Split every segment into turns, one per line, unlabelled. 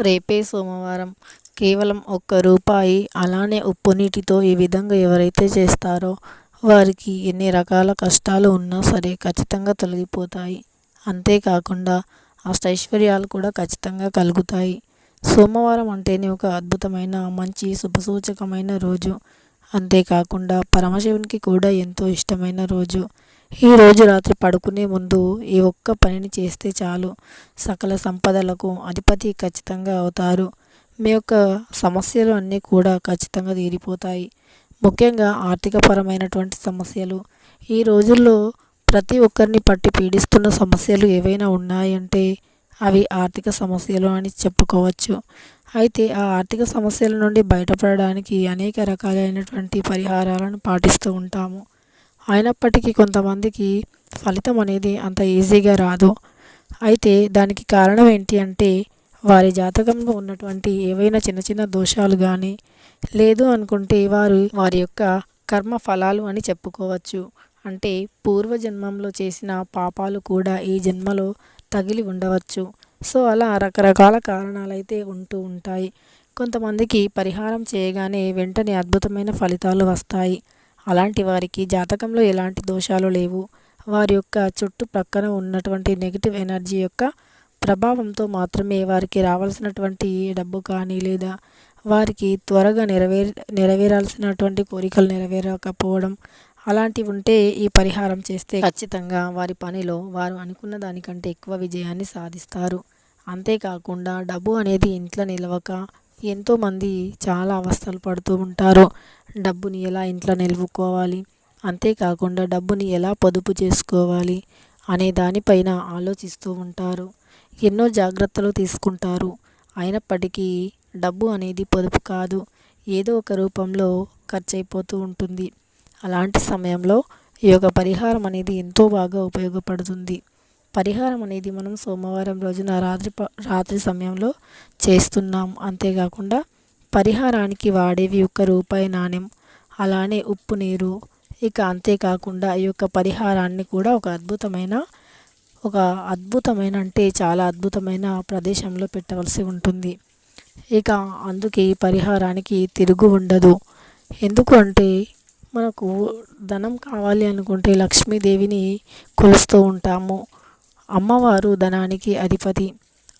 రేపే సోమవారం. కేవలం రూ. 1 అలానే ఉప్పు నీటితో ఈ విధంగా ఎవరైతే చేస్తారో వారికి ఎన్ని రకాల కష్టాలు ఉన్నా సరే ఖచ్చితంగా తొలగిపోతాయి. అంతేకాకుండా అష్టైశ్వర్యాలు కూడా ఖచ్చితంగా కలుగుతాయి. సోమవారం అంటేనే ఒక అద్భుతమైన మంచి శుభసూచకమైన రోజు. అంతేకాకుండా పరమశివునికి కూడా ఎంతో ఇష్టమైన రోజు. ఈ రోజు రాత్రి పడుకునే ముందు ఈ ఒక్క పనిని చేస్తే చాలు, సకల సంపదలకు అధిపతి ఖచ్చితంగా అవుతారు. మీ యొక్క సమస్యలు అన్నీ కూడా ఖచ్చితంగా తీరిపోతాయి. ముఖ్యంగా ఆర్థికపరమైనటువంటి సమస్యలు. ఈ రోజుల్లో ప్రతి ఒక్కరిని పట్టి పీడిస్తున్న సమస్యలు ఏవైనా ఉన్నాయంటే అవి ఆర్థిక సమస్యలు అని చెప్పుకోవచ్చు. అయితే ఆ ఆర్థిక సమస్యల నుండి బయటపడడానికి అనేక రకాలైనటువంటి పరిహారాలను పాటిస్తూ ఉంటాము. అయినప్పటికీ కొంతమందికి ఫలితం అనేది అంత ఈజీగా రాదు. అయితే దానికి కారణం ఏంటి అంటే వారి జాతకంలో ఉన్నటువంటి ఏవైనా చిన్న చిన్న దోషాలు కానీ, లేదు అనుకుంటే వారి యొక్క కర్మ ఫలాలు అని చెప్పుకోవచ్చు. అంటే పూర్వజన్మంలో చేసిన పాపాలు కూడా ఈ జన్మలో తగిలి ఉండవచ్చు. సో అలా రకరకాల కారణాలైతే ఉంటూ ఉంటాయి. కొంతమందికి పరిహారం చేయగానే వెంటనే అద్భుతమైన ఫలితాలు వస్తాయి. అలాంటి వారికి జాతకంలో ఎలాంటి దోషాలు లేవు. వారి యొక్క చుట్టుప్రక్కన ఉన్నటువంటి నెగిటివ్ ఎనర్జీ యొక్క ప్రభావంతో మాత్రమే వారికి రావాల్సినటువంటి డబ్బు కానీ, లేదా వారికి త్వరగా నెరవేరాల్సినటువంటి కోరికలు నెరవేరకపోవడం అలాంటివి ఉంటే ఈ పరిహారం చేస్తే ఖచ్చితంగా వారి పనిలో వారు అనుకున్న దానికంటే ఎక్కువ విజయాన్ని సాధిస్తారు. అంతేకాకుండా డబ్బు అనేది ఇంట్లో నిలవక ఎంతోమంది చాలా అవస్థలు పడుతూ ఉంటారు. డబ్బుని ఎలా ఇంట్లో నిలుపుకోవాలి, అంతేకాకుండా డబ్బుని ఎలా పొదుపు చేసుకోవాలి అనే దానిపైన ఆలోచిస్తూ ఉంటారు. ఎన్నో జాగ్రత్తలు తీసుకుంటారు. అయినప్పటికీ డబ్బు అనేది పొదుపు కాదు, ఏదో ఒక రూపంలో ఖర్చు అయిపోతూ ఉంటుంది. అలాంటి సమయంలో ఈ యొక్క పరిహారం అనేది ఎంతో బాగా ఉపయోగపడుతుంది. పరిహారం అనేది మనం సోమవారం రోజున రాత్రి సమయంలో చేస్తున్నాం. అంతేకాకుండా పరిహారానికి వాడేవి రూపాయి నాణెం, అలానే ఉప్పు నీరు. ఇక అంతేకాకుండా ఈ యొక్క పరిహారాన్ని కూడా ఒక అద్భుతమైన అంటే చాలా అద్భుతమైన ప్రదేశంలో పెట్టవలసి ఉంటుంది. ఇక అందుకే ఈ పరిహారానికి తిరుగు ఉండదు. ఎందుకు అంటే మనకు ధనం కావాలి అనుకుంటే లక్ష్మీదేవిని కొలుస్తూ ఉంటాము. అమ్మవారు ధనానికి అధిపతి.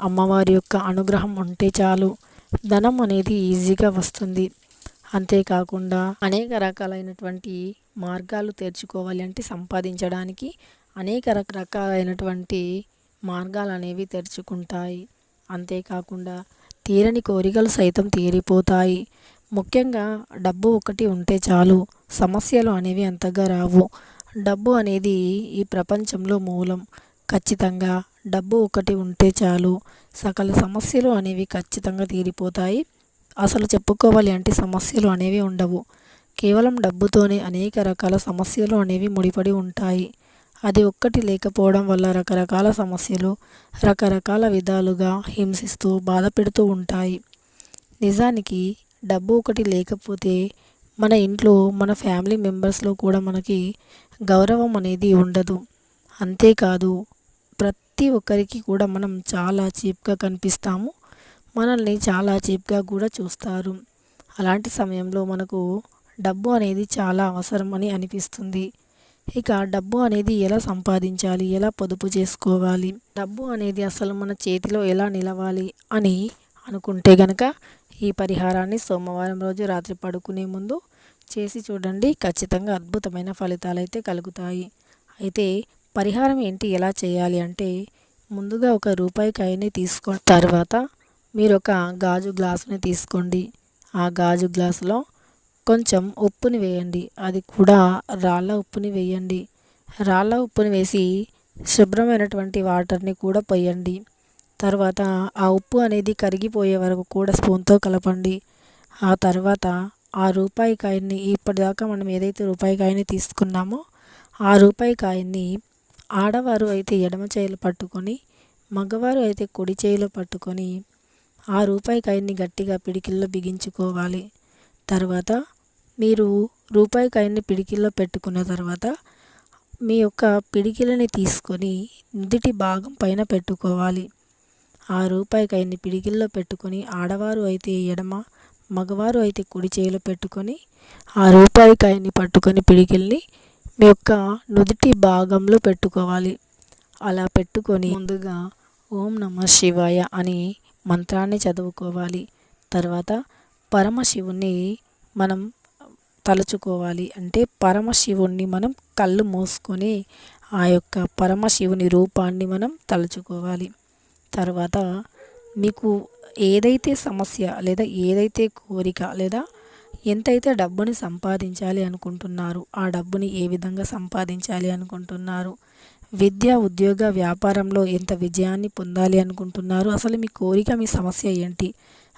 అమ్మవారి యొక్క అనుగ్రహం ఉంటే చాలు, ధనం అనేది ఈజీగా వస్తుంది. అంతేకాకుండా అనేక రకాలైనటువంటి మార్గాలు తెరుచుకోవాలి అంటే సంపాదించడానికి అనేక రకాలైనటువంటి మార్గాలు అనేవి తెరుచుకుంటాయి. అంతేకాకుండా తీరని కోరికలు సైతం తీరిపోతాయి. ముఖ్యంగా డబ్బు ఒకటి ఉంటే చాలు, సమస్యలు అనేవి అంతగా రావు. డబ్బు అనేది ఈ ప్రపంచంలో మూలం. ఖచ్చితంగా డబ్బు ఒకటి ఉంటే చాలు, సకల సమస్యలు అనేవి ఖచ్చితంగా తీరిపోతాయి. అసలు చెప్పుకోవాలి అంటే సమస్యలు అనేవి ఉండవు. కేవలం డబ్బుతోనే అనేక రకాల సమస్యలు అనేవి ముడిపడి ఉంటాయి. అది ఒక్కటి లేకపోవడం వల్ల రకరకాల సమస్యలు రకరకాల విధాలుగా హింసిస్తూ బాధ పెడుతూ ఉంటాయి. నిజానికి డబ్బు ఒకటి లేకపోతే మన ఇంట్లో మన ఫ్యామిలీ మెంబర్స్లో కూడా మనకి గౌరవం అనేది ఉండదు. అంతేకాదు ప్రతి ఒక్కరికి కూడా మనం చాలా చీప్గా కనిపిస్తాము. మనల్ని చాలా చీప్గా కూడా చూస్తారు. అలాంటి సమయంలో మనకు డబ్బు అనేది చాలా అవసరం అని అనిపిస్తుంది. ఇక డబ్బు అనేది ఎలా సంపాదించాలి, ఎలా పొదుపు చేసుకోవాలి, డబ్బు అనేది అసలు మన చేతిలో ఎలా నిలవాలి అని అనుకుంటే గనక ఈ పరిహారాన్ని సోమవారం రోజు రాత్రి పడుకునే ముందు చేసి చూడండి. ఖచ్చితంగా అద్భుతమైన ఫలితాలు అయితే కలుగుతాయి. అయితే పరిహారం ఏంటి, ఎలా చేయాలి అంటే ముందుగా రూపాయి కాయని తీసుకోండి. తర్వాత మీరు ఒక గాజు గ్లాసుని తీసుకోండి. ఆ గాజు గ్లాసులో కొంచెం ఉప్పుని వేయండి. అది కూడా రాళ్ళ ఉప్పుని వేయండి. రాళ్ళ ఉప్పుని వేసి శుభ్రమైనటువంటి వాటర్ని కూడా పోయండి. తర్వాత ఆ ఉప్పు అనేది కరిగిపోయే వరకు కూడా స్పూన్తో కలపండి. ఆ తర్వాత ఆ రూపాయి కాయన్ని, ఇప్పటిదాకా మనం ఏదైతే రూపాయి కాయని తీసుకున్నామో ఆ రూపాయి కాయన్ని ఆడవారు అయితే ఎడమ చేయిలో పట్టుకొని, మగవారు అయితే కుడి చేయిలో పట్టుకొని ఆ రూపాయి కాయన్ని గట్టిగా పిడికిల్లో బిగించుకోవాలి. తర్వాత మీరు రూపాయి కాయన్ని పిడికిల్లో పెట్టుకున్న తర్వాత మీ యొక్క పిడికిలని తీసుకొని నుదిటి భాగం పైన పెట్టుకోవాలి. ఆ రూపాయి కాయన్ని పిడికిల్లో పెట్టుకొని ఆడవారు అయితే ఎడమ, మగవారు అయితే కుడి చేతిలో పెట్టుకొని ఆ రూపాయి కాయన్ని పట్టుకొని పిడికిల్ని మీ యొక్క నుదిటి భాగంలో పెట్టుకోవాలి. అలా పెట్టుకొని ముందుగా ఓం నమః శివాయ అని మంత్రాన్ని చదువుకోవాలి. తర్వాత పరమశివుణ్ణి మనం తలుచుకోవాలి. అంటే పరమశివుణ్ణి మనం కళ్ళు మూసుకొని ఆ యొక్క పరమశివుని రూపాన్ని మనం తలుచుకోవాలి. తర్వాత మీకు ఏదైతే సమస్య లేదా ఏదైతే కోరిక లేదా ఎంతైతే డబ్బుని సంపాదించాలి అనుకుంటున్నారు, ఆ డబ్బుని ఏ విధంగా సంపాదించాలి అనుకుంటున్నారు, విద్య, ఉద్యోగ, వ్యాపారంలో ఎంత విజయాన్ని పొందాలి అనుకుంటున్నారు, అసలు మీ కోరిక, మీ సమస్య ఏంటి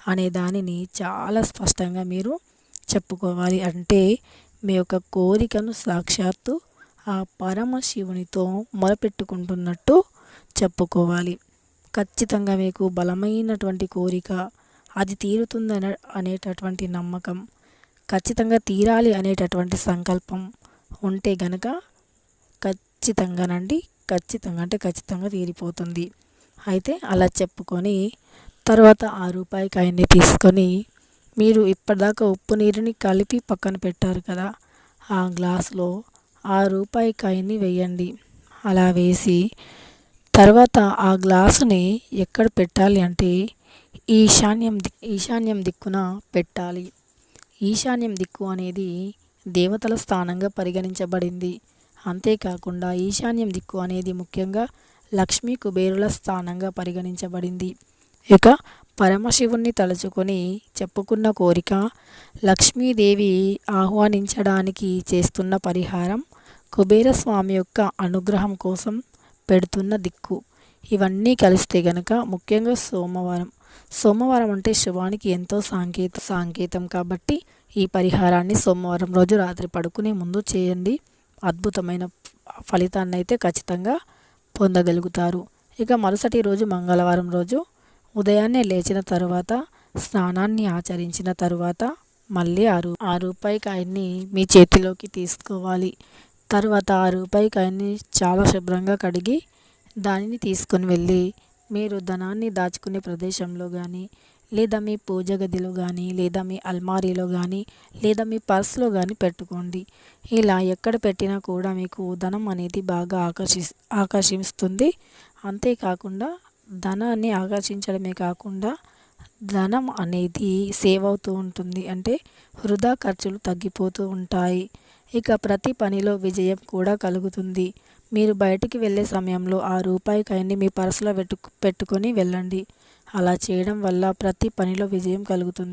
అనే దానిని చాలా స్పష్టంగా మీరు చెప్పుకోవాలి. అంటే మీ యొక్క కోరికను సాక్షాత్తు ఆ పరమశివునితో మొరపెట్టుకుంటున్నట్టు చెప్పుకోవాలి. ఖచ్చితంగా మీకు బలమైనటువంటి కోరిక, అది తీరుతుందన అనేటటువంటి నమ్మకం, ఖచ్చితంగా తీరాలి అనేటటువంటి సంకల్పం ఉంటే గనక ఖచ్చితంగానండి, ఖచ్చితంగా తీరిపోతుంది. అయితే అలా చెప్పుకొని తర్వాత ఆ రూపాయి కాయన్ని తీసుకొని మీరు ఇప్పటిదాకా ఉప్పు నీరుని కలిపి పక్కన పెట్టారు కదా, ఆ గ్లాసులో ఆ రూపాయి కాయన్ని వేయండి. అలా వేసి తర్వాత ఆ గ్లాసుని ఎక్కడ పెట్టాలి అంటే ఈశాన్యం దిక్కున పెట్టాలి. ఈశాన్యం దిక్కు అనేది దేవతల స్థానంగా పరిగణించబడింది. అంతేకాకుండా ఈశాన్యం దిక్కు అనేది ముఖ్యంగా లక్ష్మీ కుబేరుల స్థానంగా పరిగణించబడింది. ఇక పరమశివుణ్ణి తలుచుకొని చెప్పుకున్న కోరిక, లక్ష్మీదేవి ఆహ్వానించడానికి చేస్తున్న పరిహారం, కుబేరస్వామి యొక్క అనుగ్రహం కోసం పెడుతున్న దిక్కు, ఇవన్నీ కలిస్తే గనక ముఖ్యంగా సోమవారం అంటే శుభానికి ఎంతో సాంకేతం కాబట్టి ఈ పరిహారాన్ని సోమవారం రోజు రాత్రి పడుకునే ముందు చేయండి. అద్భుతమైన ఫలితాన్ని అయితే ఖచ్చితంగా పొందగలుగుతారు. ఇక మరుసటి రోజు మంగళవారం రోజు ఉదయాన్నే లేచిన తరువాత స్నానాన్ని ఆచరించిన తరువాత మళ్ళీ ఆ రూపాయి కాయన్ని మీ చేతిలోకి తీసుకోవాలి. తర్వాత ఆ రూపాయి కాయన్ని చాలా శుభ్రంగా కడిగి దానిని తీసుకొని వెళ్ళి మీరు ధనాన్ని దాచుకునే ప్రదేశంలో కానీ, లేదా మీ పూజ గదిలో కానీ, లేదా మీ అల్మారీలో కానీ, లేదా మీ పర్స్లో కానీ పెట్టుకోండి. ఇలా ఎక్కడ పెట్టినా కూడా మీకు ధనం అనేది బాగా ఆకర్షిస్తుంది. అంతేకాకుండా ధనాన్ని ఆకర్షించడమే కాకుండా ధనం అనేది సేవ్ అవుతూ ఉంటుంది. అంటే వృధా ఖర్చులు తగ్గిపోతూ ఉంటాయి. ఇక ప్రతి పనిలో విజయం కూడా కలుగుతుంది. మీరు బయటికి వెళ్ళే సమయంలో ఆ రూపాయి కాయన్ని మీ పర్సులో పెట్టుకొని వెళ్ళండి. అలా చేయడం వల్ల ప్రతి పనిలో విజయం కలుగుతుంది.